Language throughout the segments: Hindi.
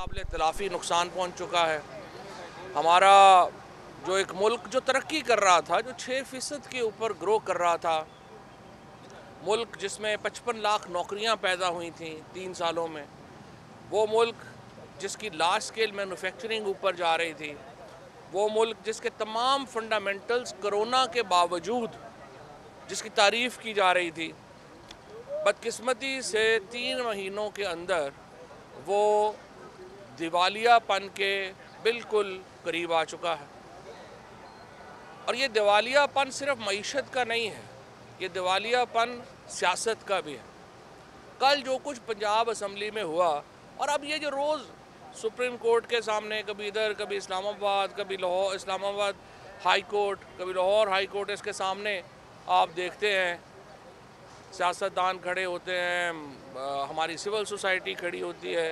नाकाबिले तलाफ़ी नुकसान पहुँच चुका है। हमारा जो एक मुल्क जो तरक्की कर रहा था, जो 6% के ऊपर ग्रो कर रहा था, मुल्क जिसमें 55 लाख नौकरियां पैदा हुई थी 3 सालों में, वो मुल्क जिसकी लार्ज स्केल मैन्युफैक्चरिंग ऊपर जा रही थी, वो मुल्क जिसके तमाम फंडामेंटल्स कोरोना के बावजूद जिसकी तारीफ़ की जा रही थी, बदकिस्मती से 3 महीनों के अंदर वो दिवालियापन के बिल्कुल करीब आ चुका है। और ये दिवालियापन सिर्फ मईशत का नहीं है, ये दिवालियापन सियासत का भी है। कल जो कुछ पंजाब असम्बली में हुआ, और अब ये जो रोज़ सुप्रीम कोर्ट के सामने कभी इधर, कभी इस्लामाबाद, कभी लाहौर, इस्लामाबाद हाई कोर्ट, कभी लाहौर हाई कोर्ट, इसके सामने आप देखते हैं सियासतदान खड़े होते हैं, हमारी सिविल सोसाइटी खड़ी होती है,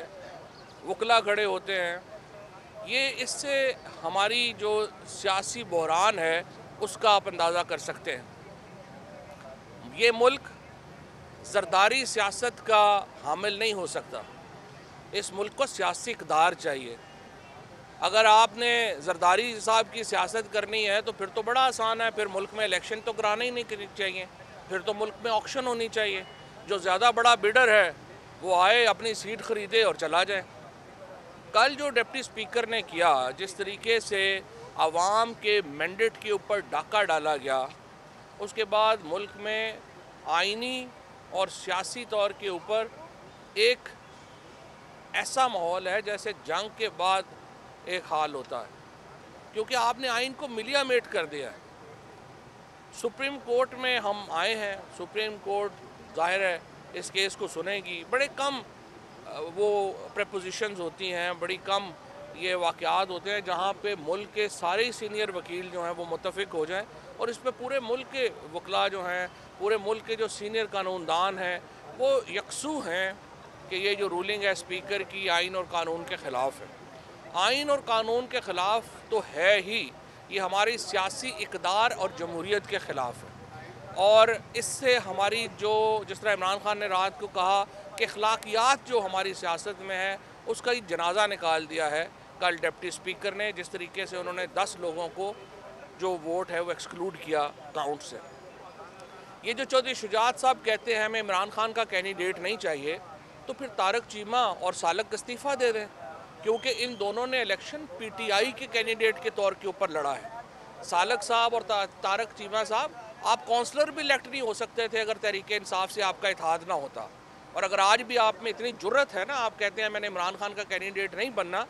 वकला खड़े होते हैं। ये इससे हमारी जो सियासी बहरान है उसका आप अंदाज़ा कर सकते हैं। ये मुल्क ज़रदारी सियासत का हामिल नहीं हो सकता। इस मुल्क को सियासी इक़्तिदार चाहिए। अगर आपने ज़रदारी साहब की सियासत करनी है तो फिर तो बड़ा आसान है, फिर मुल्क में इलेक्शन तो कराना ही नहीं चाहिए, फिर तो मुल्क में ऑक्शन होनी चाहिए। जो ज़्यादा बड़ा बिडर है वो आए, अपनी सीट ख़रीदे और चला जाए। कल जो डिप्टी स्पीकर ने किया, जिस तरीके से आवाम के मैंडेट के ऊपर डाका डाला गया, उसके बाद मुल्क में आइनी और सियासी तौर के ऊपर एक ऐसा माहौल है जैसे जंग के बाद एक हाल होता है, क्योंकि आपने आइन को मिलिया मेट कर दिया है। सुप्रीम कोर्ट में हम आए हैं, सुप्रीम कोर्ट जाहिर है इस केस को सुनेगी। बड़े कम वो प्रपोजिशंस होती हैं, बड़ी कम ये वाक़यात होते हैं जहाँ पे मुल्क के सारे ही सीनियर वकील जो हैं वो मुत्तफ़िक हो जाएं, और इस पे पूरे मुल्क के वकला जो हैं, पूरे मुल्क के जो सीनियर कानूनदान हैं वो यकसू हैं कि ये जो रूलिंग है स्पीकर की आइन और कानून के ख़िलाफ़ है। आइन और कानून के ख़िलाफ़ तो है ही, ये हमारी सियासी इक़्तिदार और जमहूरियत के ख़िलाफ़ है। और इससे हमारी जो, जिस तरह इमरान खान ने रात को कहा कि अखलाकियात जो हमारी सियासत में है उसका ही जनाजा निकाल दिया है कल डिप्टी स्पीकर ने, जिस तरीके से उन्होंने 10 लोगों को जो वोट है वो एक्सक्लूड किया काउंट से। ये जो चौधरी शुजात साहब कहते हैं हमें इमरान खान का कैंडिडेट नहीं चाहिए, तो फिर तारक चीमा और सालक इस्तीफ़ा दे दें, क्योंकि इन दोनों ने इलेक्शन पीटीआई के कैंडिडेट के तौर के ऊपर लड़ा है। सालक साहब और तारक चीमा साहब, आप काउंसलर भी इलेक्ट नहीं हो सकते थे अगर तहरीक इंसाफ से आपका इत्तेहाद ना होता। और अगर आज भी आप में इतनी जुर्रत है ना, आप कहते हैं मैंने इमरान खान का कैंडिडेट नहीं बनना,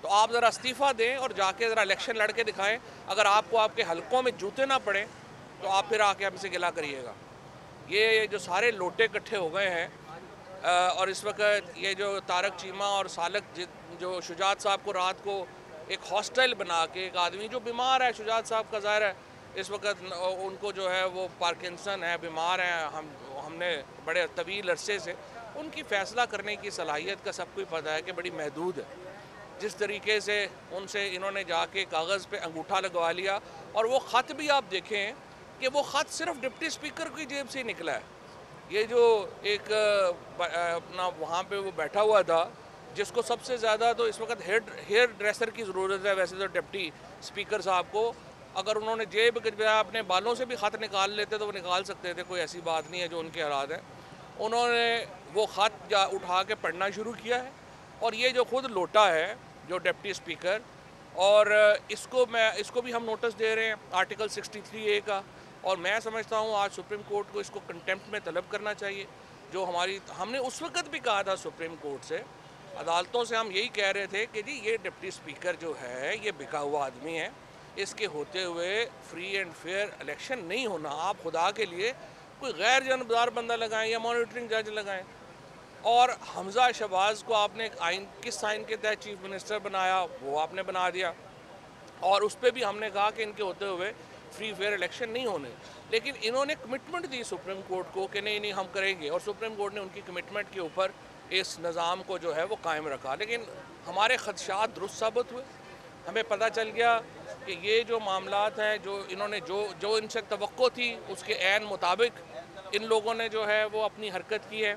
तो आप ज़रा इस्तीफ़ा दें और जाके ज़रा इलेक्शन लड़ के दिखाएँ। अगर आपको आपके हलकों में जूते ना पड़े तो आप फिर आके हमसे गिला करिएगा। ये जो सारे लोटे इकट्ठे हो गए हैं, और इस वक्त ये जो तारक चीमा और सालक जो शुजात साहब को रात को एक हॉस्टल बना के, एक आदमी जो बीमार है, शुजात साहब का ज़ाहिर है इस वक्त उनको जो है वो पार्किंसन है, बीमार हैं, हमने बड़े तवील अरसे से उनकी फ़ैसला करने की सलाहियत का सबको पता है कि बड़ी महदूद है। जिस तरीके से उनसे इन्होंने जाके कागज़ पे अंगूठा लगवा लिया, और वो ख़त भी आप देखें कि वो ख़त सिर्फ डिप्टी स्पीकर की जेब से निकला है। ये जो एक अपना वहाँ पे वो बैठा हुआ था, जिसको सबसे ज़्यादा तो इस वक्त हेयर ड्रेसर की ज़रूरत है, वैसे तो डिप्टी स्पीकर साहब को अगर उन्होंने जेब अपने बालों से भी ख़त निकाल लेते तो वो निकाल सकते थे, कोई ऐसी बात नहीं है जो उनके हालात हैं। उन्होंने वो ख़त उठा के पढ़ना शुरू किया है, और ये जो खुद लोटा है जो डिप्टी स्पीकर, और इसको भी हम नोटिस दे रहे हैं आर्टिकल 63A का। और मैं समझता हूँ आज सुप्रीम कोर्ट को इसको कंटेम्प्ट में तलब करना चाहिए। जो हमने उस वक्त भी कहा था सुप्रीम कोर्ट से, अदालतों से हम यही कह रहे थे कि जी ये डिप्टी स्पीकर जो है ये बिका हुआ आदमी है, इसके होते हुए फ्री एंड फेयर इलेक्शन नहीं होना। आप खुदा के लिए कोई गैर जानबदार बंदा लगाएं या मॉनिटरिंग जज लगाएं। और हमजा शहबाज को आपने किस आइन के तहत चीफ मिनिस्टर बनाया, वो आपने बना दिया, और उस पर भी हमने कहा कि इनके होते हुए फ्री फेयर इलेक्शन नहीं होने। लेकिन इन्होंने कमिटमेंट दी सुप्रीम कोर्ट को कि नहीं हम करेंगे, और सुप्रीम कोर्ट ने उनकी कमिटमेंट के ऊपर इस निज़ाम को जो है वो कायम रखा। लेकिन हमारे खदशात दुरुस्त साबित हुए। हमें पता चल गया कि ये जो मामलात हैं, जो इन्होंने जो इनसे तवक्को थी उसके ऐन मुताबिक इन लोगों ने जो है वो अपनी हरकत की है।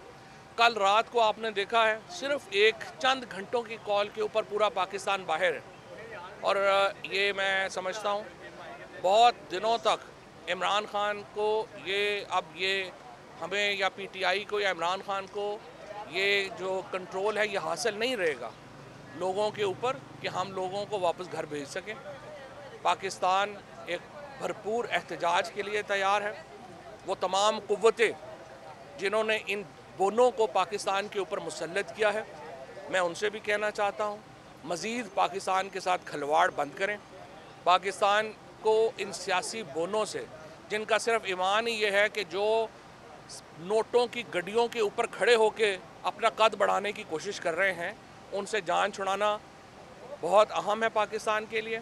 कल रात को आपने देखा है सिर्फ एक चंद घंटों की कॉल के ऊपर पूरा पाकिस्तान बाहर है। और ये मैं समझता हूँ बहुत दिनों तक इमरान खान को ये हमें या पीटीआई को या इमरान खान को ये जो कंट्रोल है ये हासिल नहीं रहेगा लोगों के ऊपर कि हम लोगों को वापस घर भेज सकें। पाकिस्तान एक भरपूर एहतजाज के लिए तैयार है। वो तमाम कुव्वतें जिन्होंने इन बोनों को पाकिस्तान के ऊपर मुसल्लत किया है, मैं उनसे भी कहना चाहता हूँ मज़ीद पाकिस्तान के साथ खलवाड़ बंद करें। पाकिस्तान को इन सियासी बोनों से, जिनका सिर्फ ईमान ही ये है कि जो नोटों की गड्डियों के ऊपर खड़े होकर अपना कद बढ़ाने की कोशिश कर रहे हैं, उनसे जान छुड़ाना बहुत अहम है पाकिस्तान के लिए।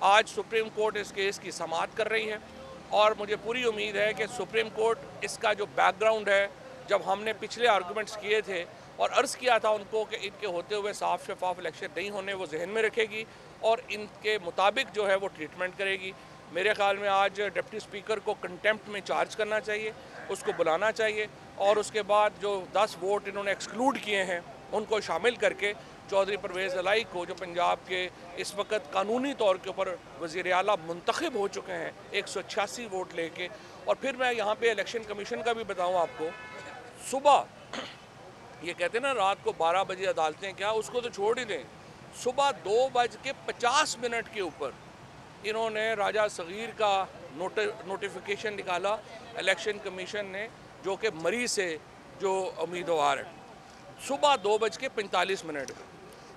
आज सुप्रीम कोर्ट इस केस की समाअत कर रही है और मुझे पूरी उम्मीद है कि सुप्रीम कोर्ट इसका जो बैकग्राउंड है, जब हमने पिछले आर्गूमेंट्स किए थे और अर्ज़ किया था उनको कि इनके होते हुए साफ शफाफ इलेक्शन नहीं होने, वो जहन में रखेगी और इनके मुताबिक जो है वो ट्रीटमेंट करेगी। मेरे ख्याल में आज डिप्टी स्पीकर को कंटेम्प्ट में चार्ज करना चाहिए, उसको बुलाना चाहिए और उसके बाद जो 10 वोट इन्होंने एक्सक्लूड किए हैं उनको शामिल करके चौधरी परवेज़ इलाही को, जो पंजाब के इस वक्त कानूनी तौर के ऊपर वज़ीर आला मुंतखब हो चुके हैं 186 वोट लेके। और फिर मैं यहाँ पे इलेक्शन कमीशन का भी बताऊँ आपको, सुबह ये कहते हैं ना रात को 12 बजे अदालतें, क्या उसको तो छोड़ ही दें, सुबह 2:50 के ऊपर इन्होंने राजा सगीर का नोटिफिकेशन निकाला इलेक्शन कमीशन ने, जो कि मरी से जो उम्मीदवार है, सुबह 2:45 पे,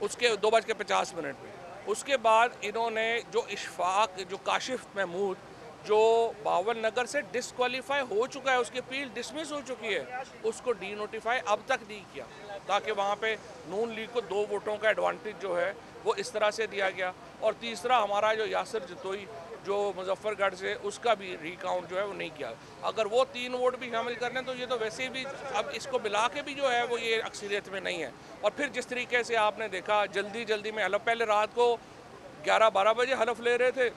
उसके 2:50 पे। उसके बाद इन्होंने जो इशफाक, जो काशिफ महमूद जो बावन नगर से डिसक्वालीफाई हो चुका है, उसकी अपील डिसमिस हो चुकी है, उसको डी नोटिफाई अब तक नहीं किया, ताकि वहाँ पे नून लीग को 2 वोटों का एडवांटेज जो है वो इस तरह से दिया गया। और तीसरा हमारा जो यासिर जतोई जो मुजफ्फरगढ़ से, उसका भी रिकाउंट जो है वो नहीं किया। अगर वो 3 वोट भी शामिल कर लें तो ये तो वैसे भी अब इसको मिला के भी जो है वो ये अक्सरियत में नहीं है। और फिर जिस तरीके से आपने देखा जल्दी में हलफ, पहले रात को 11-12 बजे हलफ ले रहे थे,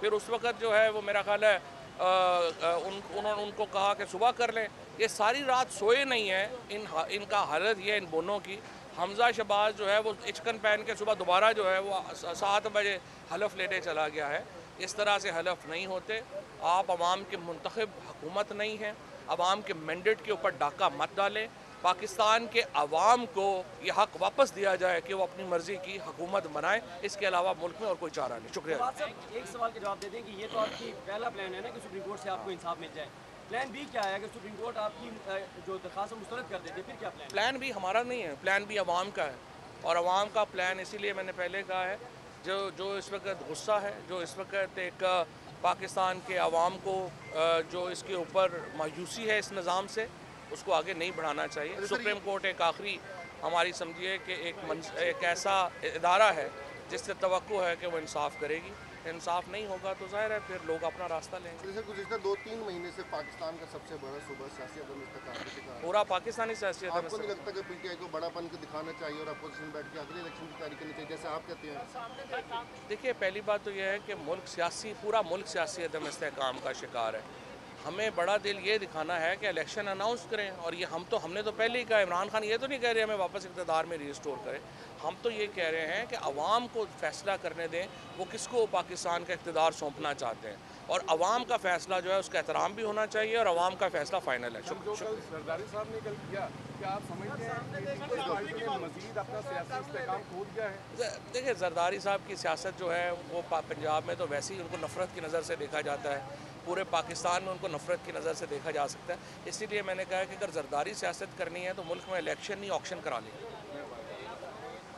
फिर उस वक़्त जो है वो मेरा ख्याल है उन्होंने उनको कहा कि सुबह कर लें। ये सारी रात सोए नहीं हैं। इनका हालत ये इन बोनों की, हमजा शहबाज जो है वो इचकन पहन के सुबह दोबारा जो है वो 7 बजे हलफ लेने चला गया है। इस तरह से हलफ नहीं होते। आप अवाम के मुंतखब हुकूमत नहीं हैं, अवाम के मैंडेट के ऊपर डाका मत डालें। पाकिस्तान के अवाम को ये हक़ वापस दिया जाए कि वो अपनी मर्ज़ी की हुकूमत बनाए, इसके अलावा मुल्क में और कोई चारा नहीं। शुक्रिया। एक सवाल का जवाब दे दें कि ये तो आपकी पहला प्लान है ना कि सुप्रीम कोर्ट से आपको इंसाफ मिल जाए। प्लान बी क्या है? कि सुप्रीम कोर्ट आपकी जो दरख्वास्त मुस्तरद कर देते, फिर क्या प्लान? प्लान बी हमारा नहीं है, प्लान बी अवाम का है। और अवाम का प्लान इसीलिए मैंने पहले कहा है, जो इस वक्त गुस्सा है, जो इस वक्त एक पाकिस्तान के अवाम को जो इसके ऊपर मायूसी है इस निज़ाम से, उसको आगे नहीं बढ़ाना चाहिए। सुप्रीम कोर्ट एक आखिरी हमारी समझिए कि एक ऐसा इदारा है जिससे तवक्को है कि वो इंसाफ करेगी। इंसाफ नहीं होगा तो जाहिर है फिर लोग अपना रास्ता लेंगे। जैसे गुज़िश्ता 2-3 महीने से पाकिस्तान का सबसे बड़ा सूबा सियासी अदम इस्तेकाम का शिकार है। पूरा पाकिस्तानी सियासी अदम आपको नहीं लगता कि पीटीआई को बड़ापन को दिखाना चाहिए और अपोजिशन बैठ के अगले इलेक्शन की तैयारी करनी चाहिए, जैसे आप कहते हैं? देखिए, पहली बात तो यह है कि पूरा मुल्क सियासी अदम इस्तेकाम का शिकार है। हमें बड़ा दिल ये दिखाना है कि इलेक्शन अनाउंस करें। और ये हमने तो पहले ही कहा, इमरान खान ये तो नहीं कह रहे हमें वापस इक़्तिदार में रिस्टोर करें। हम तो ये कह रहे हैं कि अवाम को फ़ैसला करने दें वो किसको पाकिस्तान का इक़्तिदार सौंपना चाहते हैं, और अवाम का फ़ैसला जो है उसका एहतराम भी होना चाहिए और अवाम का फ़ैसला फ़ाइनल है। जरदारी साहब ने कल किया, क्या आप समझते हैं कि मज़ीद अपना सियासी इस्तेकाम खो दिया है? देखिए, जरदारी साहब की सियासत जो है वो पंजाब में तो वैसे ही उनको नफ़रत की नज़र से देखा जाता है, पूरे पाकिस्तान में उनको नफ़रत की नज़र से देखा जा सकता है। इसीलिए मैंने कहा कि अगर जरदारी सियासत करनी है तो मुल्क में इलेक्शन नहीं, ऑक्शन करा लें।